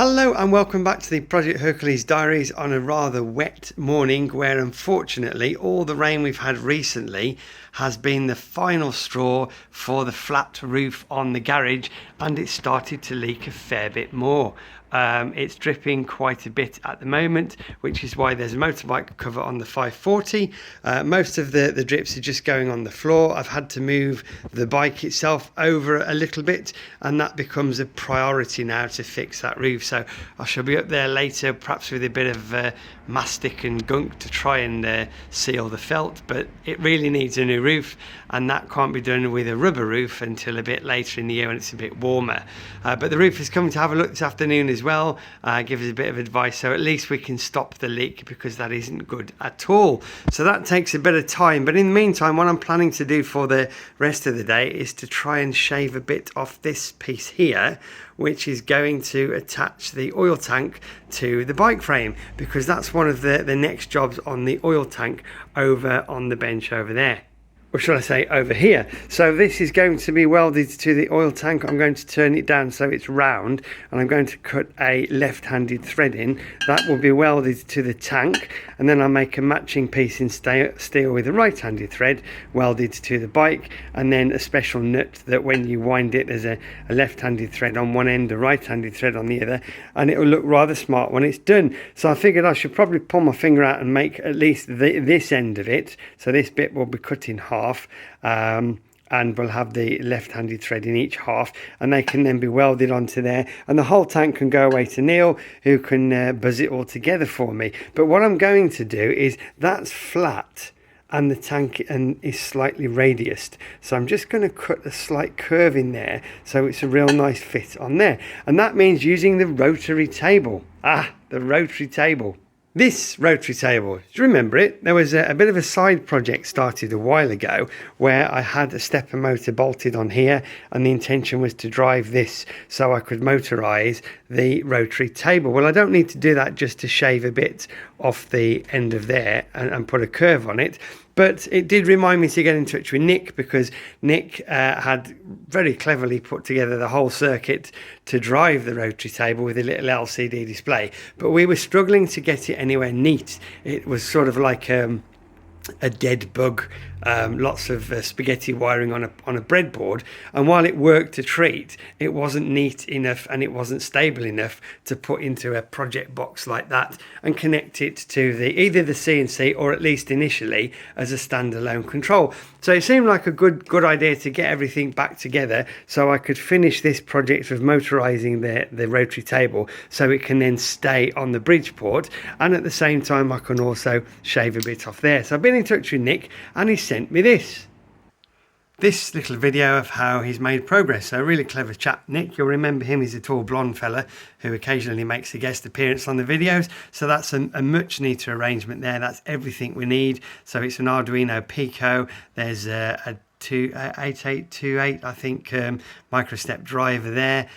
Hello and welcome back to the Project Hercules Diaries on a rather wet morning where unfortunately all the rain we've had recently has been the final straw for the flat roof on the garage, and it started to leak a fair bit more. It's dripping quite a bit at the moment, which is why there's a motorbike cover on the 540. Most of the drips are just going on the floor. I've had to move the bike itself over a little bit, and that becomes a priority now to fix that roof. So I shall be up there later, perhaps with a bit of mastic and gunk to try and seal the felt, but it really needs a new roof, and that can't be done with a rubber roof until a bit later in the year when it's a bit warmer. But the roof is coming to have a look this afternoon as well, give us a bit of advice, so at least we can stop the leak, because that isn't good at all. So that takes a bit of time, but in the meantime, what I'm planning to do for the rest of the day is to try and shave a bit off this piece here, which is going to attach the oil tank to the bike frame, because that's one of the next jobs on the oil tank over on the bench over there. Or should I say over here. So this is going to be welded to the oil tank. I'm going to turn it down so it's round, and I'm going to cut a left-handed thread in. That will be welded to the tank, and then I'll make a matching piece in steel with a right-handed thread welded to the bike, and then a special nut that when you wind it, there's a left-handed thread on one end, a right-handed thread on the other, and it will look rather smart when it's done. So I figured I should probably pull my finger out and make at least this end of it. So this bit will be cut in half. And we'll have the left-handed thread in each half, and they can then be welded onto there, and the whole tank can go away to Neil, who can buzz it all together for me. But what I'm going to do is, that's flat and the tank is slightly radiused, so I'm just going to cut a slight curve in there so it's a real nice fit on there, and that means using the rotary table. The rotary table. This rotary table, do you remember it? There was a bit of a side project started a while ago where I had a stepper motor bolted on here, and the intention was to drive this so I could motorise the rotary table. Well, I don't need to do that just to shave a bit off the end of there and put a curve on it. But it did remind me to get in touch with Nick, because Nick had very cleverly put together the whole circuit to drive the rotary table with a little LCD display. But we were struggling to get it anywhere neat. It was sort of like a dead bug, lots of spaghetti wiring on a breadboard, and while it worked a treat, it wasn't neat enough and it wasn't stable enough to put into a project box like that and connect it to either the CNC or at least initially as a standalone control. So it seemed like a good idea to get everything back together so I could finish this project of motorising the rotary table so it can then stay on the Bridgeport, and at the same time I can also shave a bit off there. So I've been in touch with Nick, and he sent me this little video of how he's made progress. So a really clever chap, Nick. You'll remember him. He's a tall blonde fella who occasionally makes a guest appearance on the videos. So that's a much neater arrangement there. That's everything we need. So it's an Arduino Pico. There's a 8828, I think, microstep driver there.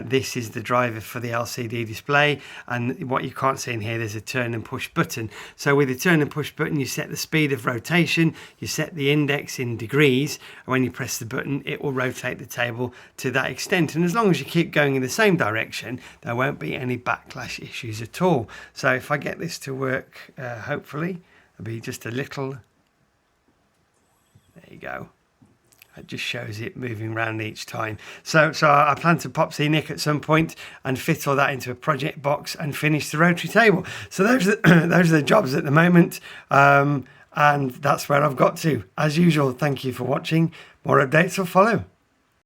This is the driver for the LCD display, and what you can't see in here, there's a turn and push button. So with the turn and push button, you set the speed of rotation, you set the index in degrees, and when you press the button, it will rotate the table to that extent. And as long as you keep going in the same direction, there won't be any backlash issues at all. So if I get this to work, hopefully, it'll be just a little, there you go. It just shows it moving around each time. So I plan to pop see Nick at some point and fit all that into a project box and finish the rotary table. So those are the jobs at the moment, and that's where I've got to. As usual, thank you for watching. More updates will follow.